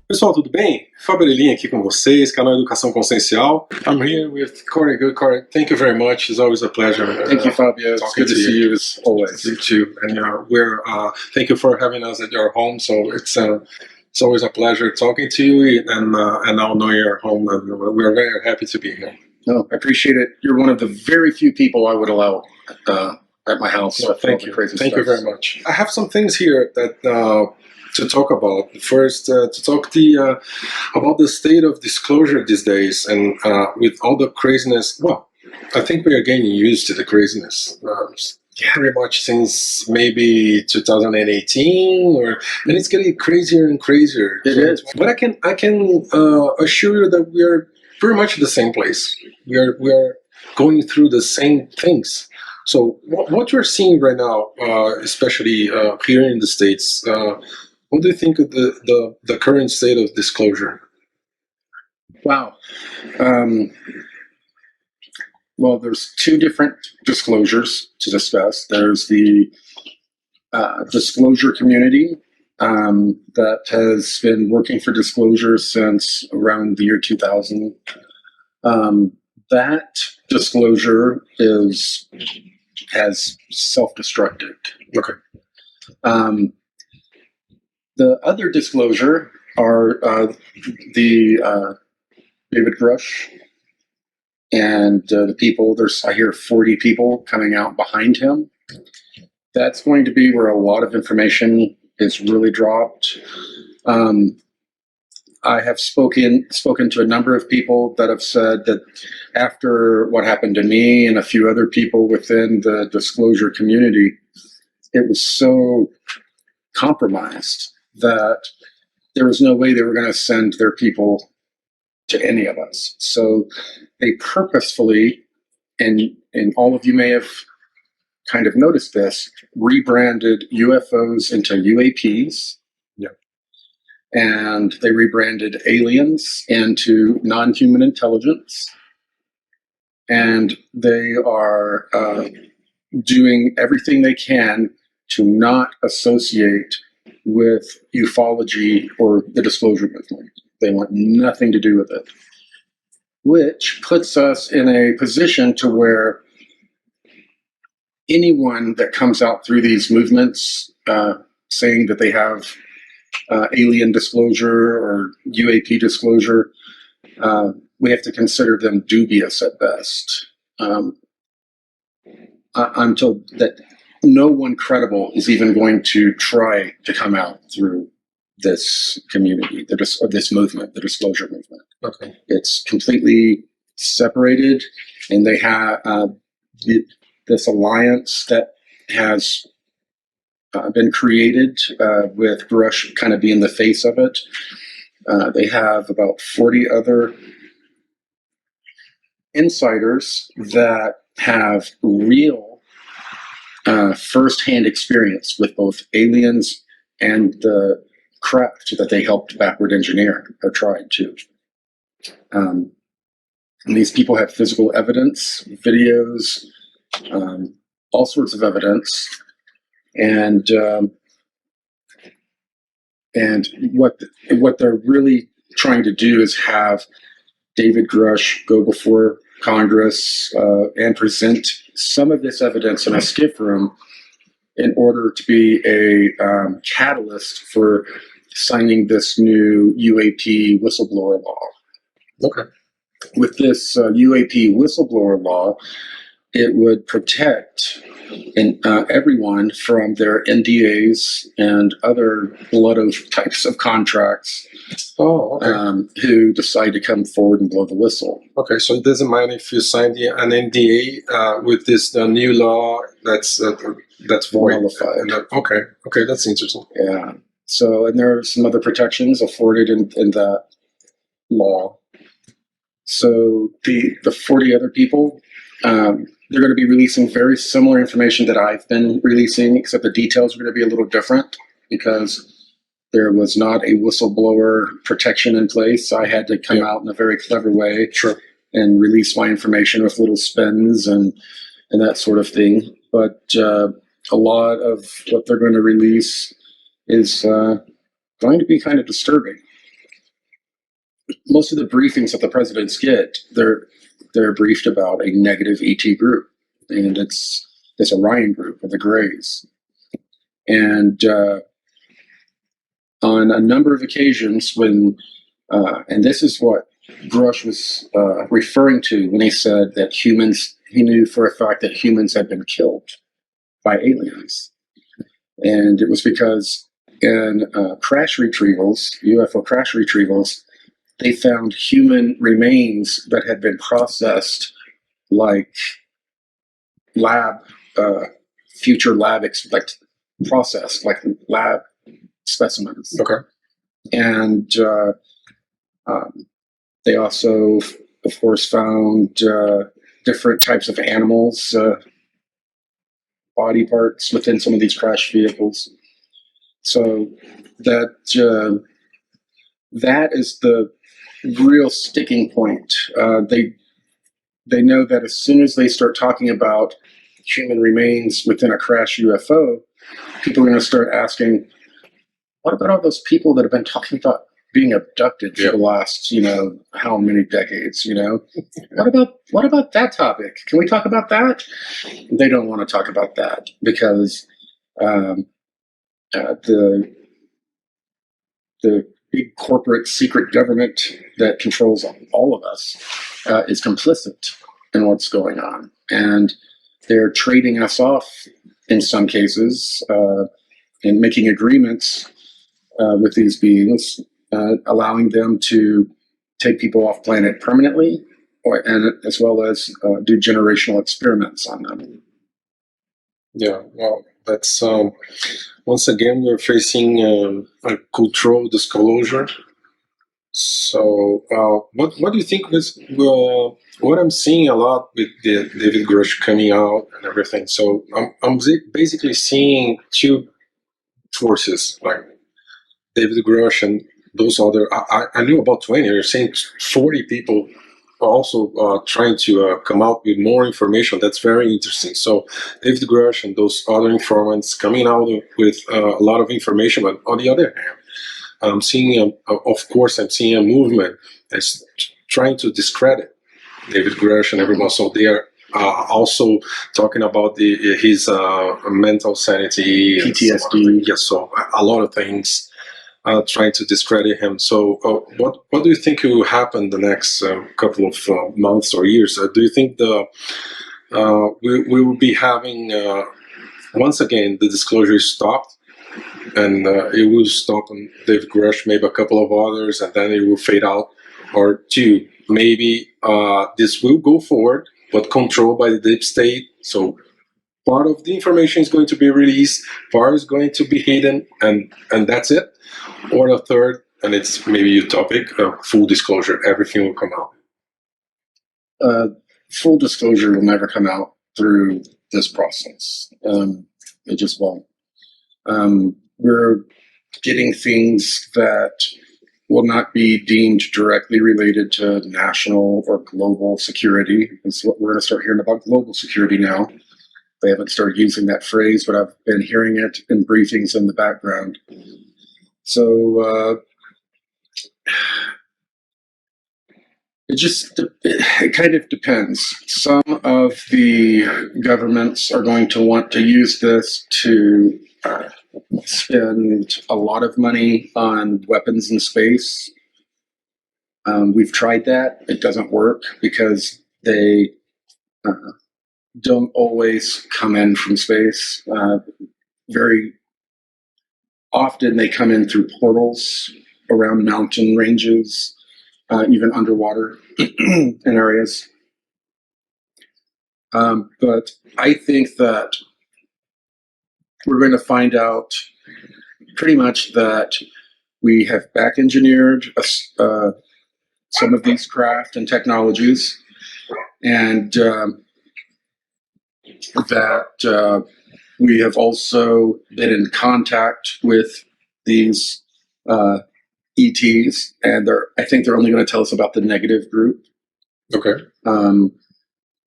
Pessoal, tudo bem? Fábio Erelim aqui com vocês, canal Educação Consciencial. I'm here with Corey. Good, Corey. Thank you very much. It's always a pleasure. Thank you, Fabio. It's good to see you as always. You too. And thank you for having us at your home. So it's always a pleasure talking to you, and now knowing your home, and we're very happy to be here. No, I appreciate it. You're one of the very few people I would allow at my house. No, thank you. Thank you very much. I have some things here that to talk about. First, to talk about the state of disclosure these days, and with all the craziness. Well, I think we are getting used to the craziness. Very much since maybe 2018, and it's getting crazier and crazier. It is. But I can assure you that we are pretty much in the same place. We are going through the same things. So what you're seeing right now, especially here in the States, what do you think of the current state of disclosure? Wow. Well, there's two different disclosures to discuss. There's the disclosure community that has been working for disclosure since around the year 2000. That disclosure has self-destructed. Okay. The other disclosure are the David Grush and the people. I hear 40 people coming out behind him. That's going to be where a lot of information is really dropped. I have spoken to a number of people that have said that after what happened to me and a few other people within the disclosure community, it was so compromised that there was no way they were going to send their people to any of us. So they purposefully, and all of you may have kind of noticed this, rebranded UFOs into UAPs. Yeah. And they rebranded aliens into non-human intelligence. And they are doing everything they can to not associate with ufology or the disclosure movement. They want nothing to do with it, which puts us in a position to where anyone that comes out through these movements saying that they have alien disclosure or UAP disclosure, we have to consider them dubious at best. I'm told that no one credible is even going to try to come out through this community, this movement, the disclosure movement. Okay. It's completely separated, and they have this alliance that has been created with Grush kind of being the face of it. They have about 40 other insiders that have real first-hand experience with both aliens and the craft that they helped backward engineer or tried to. And these people have physical evidence, videos, all sorts of evidence, and what they're really trying to do is have David Grush go before Congress and present some of this evidence in a skiff room in order to be a catalyst for signing this new UAP whistleblower law. Okay. With this UAP whistleblower law, it would protect everyone from their NDAs and other blood oath types of contracts. Oh, okay. Who decide to come forward and blow the whistle. Okay, so it doesn't matter if you sign an NDA with this new law that's void. Nullified. Okay, that's interesting. Yeah. So, and there are some other protections afforded in that law. So the 40 other people, they're going to be releasing very similar information that I've been releasing, except the details are going to be a little different because there was not a whistleblower protection in place. I had to come out in a very clever way and release my information with little spins and that sort of thing. But a lot of what they're going to release is going to be kind of disturbing. most of the briefings that the presidents get, they're briefed about a negative ET group, and it's this Orion group of the Greys. And on a number of occasions, when and this is what Grush was referring to when he said that he knew for a fact that humans had been killed by aliens, and it was because in crash retrievals, UFO crash retrievals, they found human remains that had been processed like future lab processed like lab specimens. Okay. And they also, of course, found different types of animals, body parts within some of these crash vehicles. So that is the real sticking point. They know that as soon as they start talking about human remains within a crash UFO, people are going to start asking, what about all those people that have been talking about being abducted for the last, how many decades, What about that topic? Can we talk about that? They don't want to talk about that because the big corporate secret government that controls all of us is complicit in what's going on. And they're trading us off in some cases and making agreements with these beings, allowing them to take people off planet permanently, and as well as do generational experiments on them. Yeah, well, that's once again we're facing a cultural disclosure. So, what do you think was what I'm seeing a lot with the David Grush coming out and everything? So, I'm basically seeing two forces, like David Grush and those other. I knew about 20. You're saying 40 people also trying to come out with more information. That's very interesting. So David Grush and those other informants coming out with a lot of information. But on the other hand, I'm seeing, of course, I'm seeing a movement that's trying to discredit David Grush and everyone. So they are also talking about his mental sanity, PTSD. Yes, so a lot of things. Trying to discredit him. So, what do you think will happen the next couple of months or years? Do you think we will be having once again the disclosure is stopped, and it will stop on David Grush, maybe a couple of others, and then it will fade out, or two, maybe this will go forward, but controlled by the deep state. So part of the information is going to be released, part is going to be hidden, and that's it. Or a third, and it's maybe utopic, full disclosure, everything will come out. Full disclosure will never come out through this process. It just won't. We're getting things that will not be deemed directly related to national or global security. That's what we're going to start hearing about global security now. They haven't started using that phrase, but I've been hearing it in briefings in the background. So it kind of depends. Some of the governments are going to want to use this to spend a lot of money on weapons in space. We've tried that. It doesn't work because they don't always come in from space. Very often they come in through portals around mountain ranges, even underwater in areas. But I think that we're going to find out pretty much that we have back engineered some of these craft and technologies, and that we have also been in contact with these ETs, and I think they're only going to tell us about the negative group. Okay.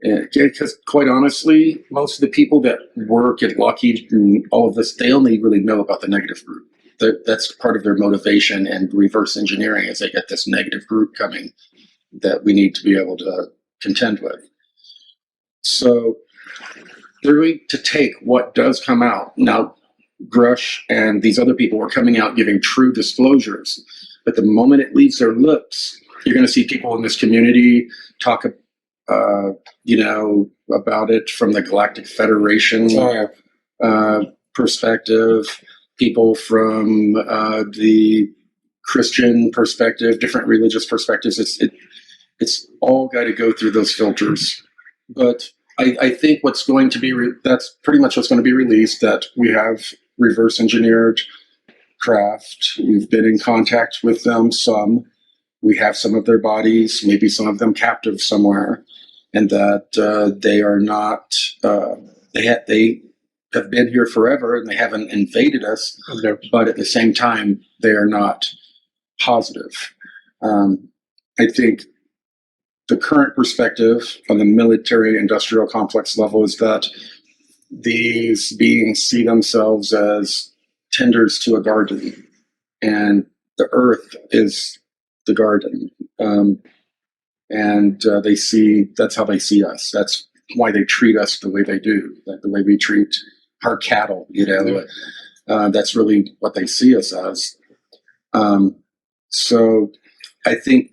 Because quite honestly, most of the people that work at Lockheed and all of this, they only really know about the negative group. that's part of their motivation and reverse engineering is they get this negative group coming that we need to be able to contend with. So they're going to take what does come out. Now, Grush and these other people are coming out giving true disclosures, but the moment it leaves their lips, you're going to see people in this community talk, about it from the Galactic Federation perspective, people from the Christian perspective, different religious perspectives. It's all got to go through those filters. But I think what's going to be, that's pretty much what's going to be released, that we have reverse engineered craft. We've been in contact with them some. We have some of their bodies, maybe some of them captive somewhere, and that they are not, they have been here forever and they haven't invaded us, but at the same time, they are not positive. I think the current perspective on the military industrial complex level is that these beings see themselves as tenders to a garden, and the earth is the garden. They see, that's how they see us. That's why they treat us the way they do, like the way we treat our cattle, that's really what they see us as. So I think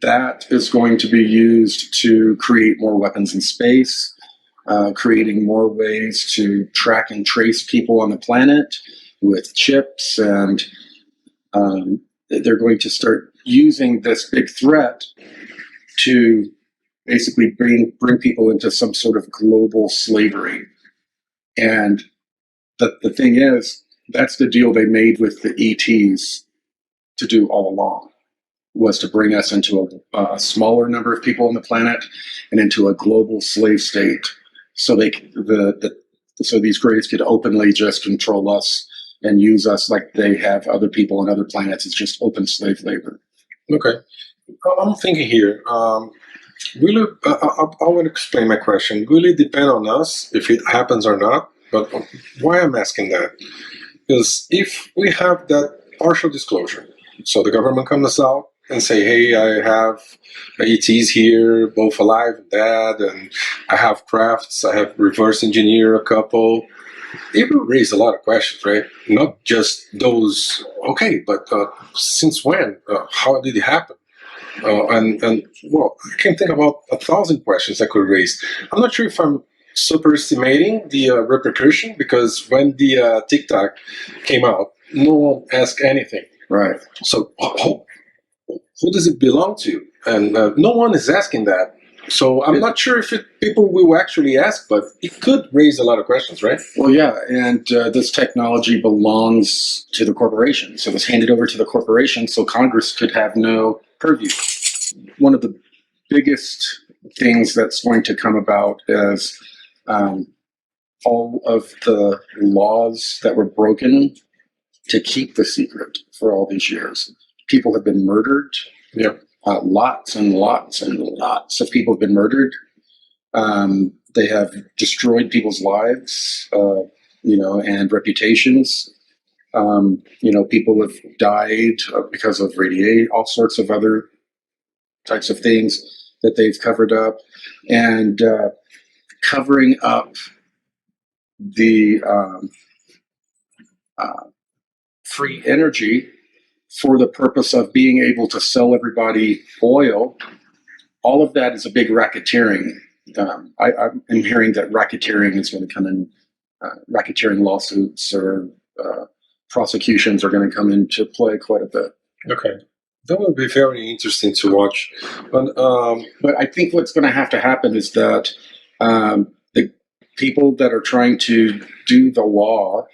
that is going to be used to create more weapons in space, creating more ways to track and trace people on the planet with chips, and they're going to start using this big threat to basically bring people into some sort of global slavery. And the thing is, that's the deal they made with the ETs to do all along, was to bring us into a smaller number of people on the planet and into a global slave state, so so these Greys could openly just control us and use us like they have other people on other planets. It's just open slave labor. Okay. I'm thinking here, really, I want to explain my question. Will it depend on us if it happens or not? But why I'm asking that? Because if we have that partial disclosure, so the government comes out and say, hey, I have ETs here, both alive and dead, and I have crafts, I have reverse engineer a couple, it will raise a lot of questions, right? Not just those, okay, but since when? How did it happen? Well, I can think about 1,000 questions I could raise. I'm not sure if I'm superestimating the repercussion, because when the TikTok came out, no one asked anything. Right. So who does it belong to? And no one is asking that. So I'm not sure if people will actually ask, but it could raise a lot of questions, right? Well, yeah, and this technology belongs to the corporation. So it was handed over to the corporation so Congress could have no purview. One of the biggest things that's going to come about is all of the laws that were broken to keep the secret for all these years. People have been murdered. Yeah. Lots and lots and lots of people have been murdered. They have destroyed people's lives, and reputations. People have died because of radiation, all sorts of other types of things that they've covered up, and covering up the free energy for the purpose of being able to sell everybody oil. All of that is a big racketeering. I'm hearing that racketeering is going to come in, racketeering lawsuits or prosecutions are going to come into play quite a bit. Okay. That would be very interesting to watch. But I think what's going to happen is that the people that are trying to do the law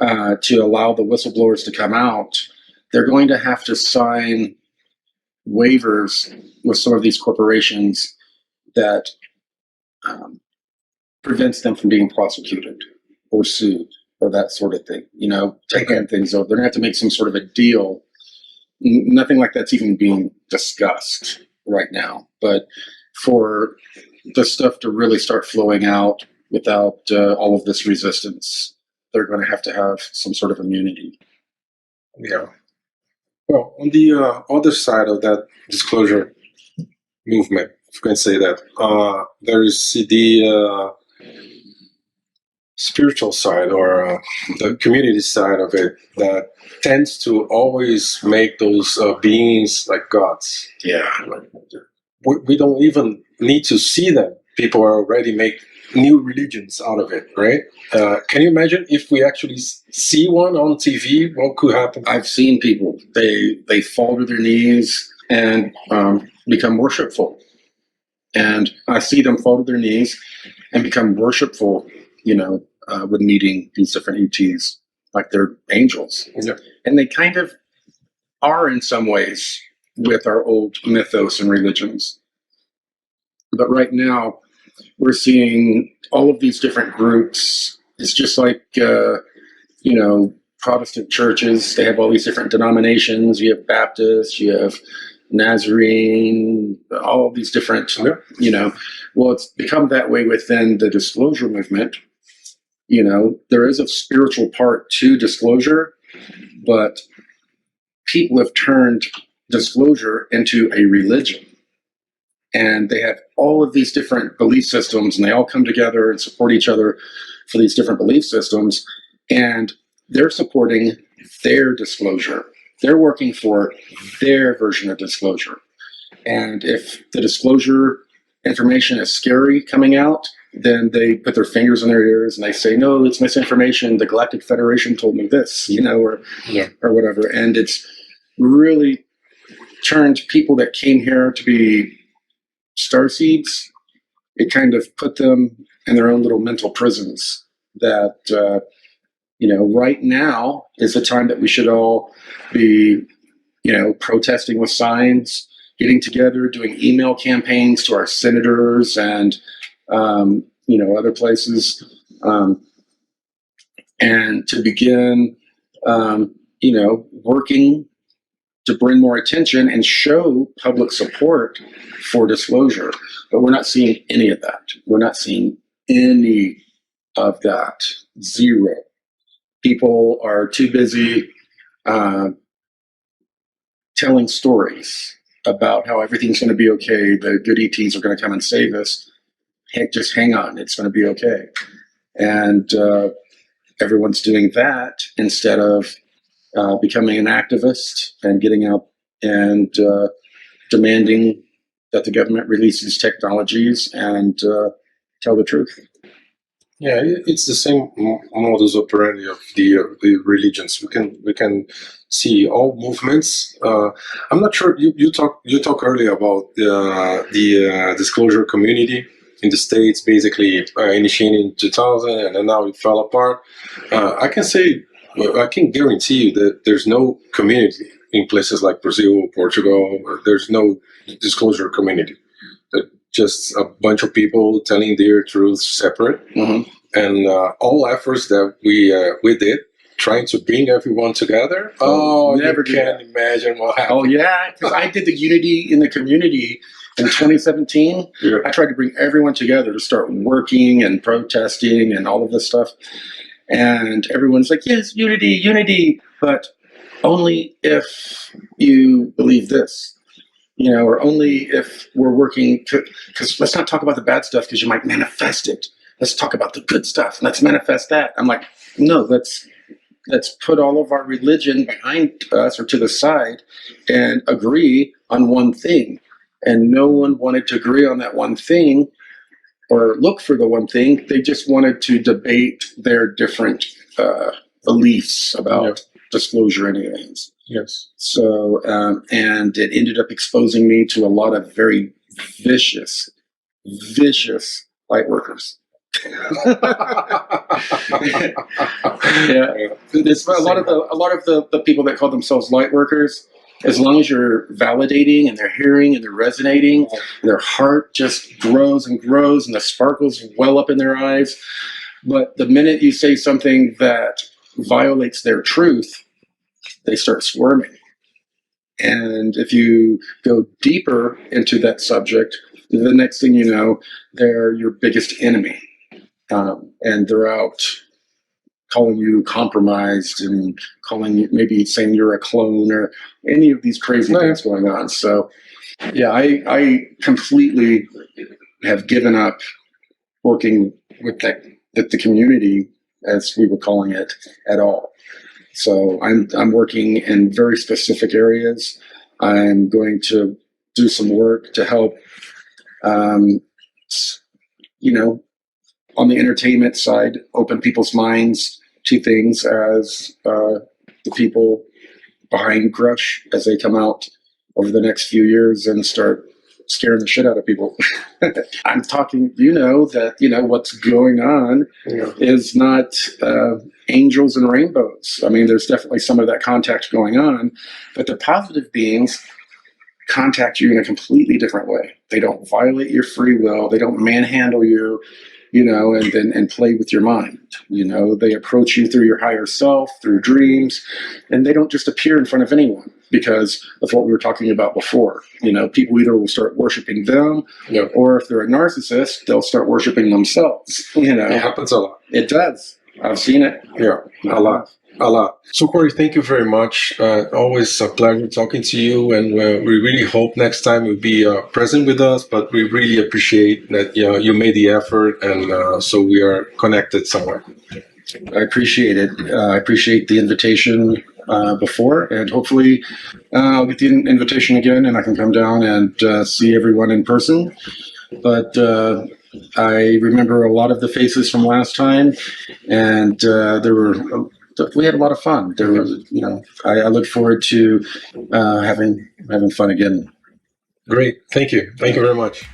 to allow the whistleblowers to come out, they're going to have to sign waivers with some of these corporations that prevents them from being prosecuted or sued or that sort of thing. Taking things over. They're going to have to make some sort of a deal. Nothing like that's even being discussed right now. But for the stuff to really start flowing out without all of this resistance, they're going to have some sort of immunity. Yeah. Well, on the other side of that disclosure movement, if you can say that, there is the spiritual side or the community side of it that tends to always make those beings like gods. Yeah. We don't even need to see them. People are already make new religions out of it, right? Can you imagine if we actually see one on TV? What could happen? I've seen people, they fall to their knees and become worshipful. And I see them fall to their knees and become worshipful, when meeting these different ETs, like they're angels. Yeah. And they kind of are in some ways with our old mythos and religions. But right now, we're seeing all of these different groups. It's just like, Protestant churches. They have all these different denominations. You have Baptist, you have Nazarene, all these different, well, it's become that way within the disclosure movement. There is a spiritual part to disclosure, but people have turned disclosure into a religion. And they have all of these different belief systems, and they all come together and support each other for these different belief systems. And they're supporting their disclosure. They're working for their version of disclosure. And if the disclosure information is scary coming out, then they put their fingers in their ears and they say, no, it's misinformation. The Galactic Federation told me this, or whatever. And it's really turned people that came here to be starseeds. It kind of put them in their own little mental prisons that, right now is the time that we should all be, protesting with signs, getting together, doing email campaigns to our senators and, other places, and to begin, working to bring more attention and show public support for disclosure. But we're not seeing any of that. We're not seeing any of that. Zero. People are too busy telling stories about how everything's going to be okay. The good ETs are going to come and save us. Hey, just hang on. It's going to be okay. And everyone's doing that instead of becoming an activist and getting out and demanding that the government releases technologies and tell the truth. Yeah, it's the same modus operandi of the religions. We can see all movements. I'm not sure you talk earlier about the disclosure community in the States, basically initiated in 2000, and then now it fell apart. I can guarantee you that there's no community in places like Brazil, Portugal. There's no disclosure community. Just a bunch of people telling their truths separate, and all efforts that we did trying to bring everyone together. Never you can't imagine what happened. Oh yeah, because I did the unity in the community in 2017. Yeah. I tried to bring everyone together to start working and protesting and all of this stuff, and everyone's like, yes, unity, but only if you believe this. Or only if we're working, because let's not talk about the bad stuff because you might manifest it. Let's talk about the good stuff. Let's manifest that. I'm like, no, let's put all of our religion behind us or to the side and agree on one thing. And no one wanted to agree on that one thing or look for the one thing. They just wanted to debate their different beliefs about disclosure and aliens. Yes. So, and it ended up exposing me to a lot of very vicious light workers. Yeah, it's a lot of the people that call themselves light workers. As long as you're validating and they're hearing and they're resonating, and their heart just grows and grows, and the sparkles well up in their eyes. But the minute you say something that violates their truth, they start squirming. And if you go deeper into that subject, the next thing you know, they're your biggest enemy. And they're out calling you compromised and calling you, maybe saying you're a clone or any of these crazy things going on. So yeah, I completely have given up working with the community, as we were calling it, at all. So I'm working in very specific areas. I'm going to do some work to help, you know, on the entertainment side, open people's minds to things as the people behind Crush, as they come out over the next few years and start scaring the shit out of people. I'm talking, that what's going on is not angels and rainbows. I mean, there's definitely some of that contact going on, but the positive beings contact you in a completely different way. They don't violate your free will. They don't manhandle you, and play with your mind. They approach you through your higher self, through dreams, and they don't just appear in front of anyone because of what we were talking about before. People either will start worshiping them, or if they're a narcissist, they'll start worshiping themselves. It happens a lot. It does. I've seen it. Yeah, a lot. So Corey, thank you very much. Always a pleasure talking to you, and we really hope next time you'll be present with us, but we really appreciate that you made the effort, and so we are connected somewhere. I appreciate it. I appreciate the invitation before, and hopefully I'll get the invitation again and I can come down and see everyone in person. But I remember a lot of the faces from last time, and we had a lot of fun. There was, I look forward to having fun again. Great. Thank you. Thank you very much.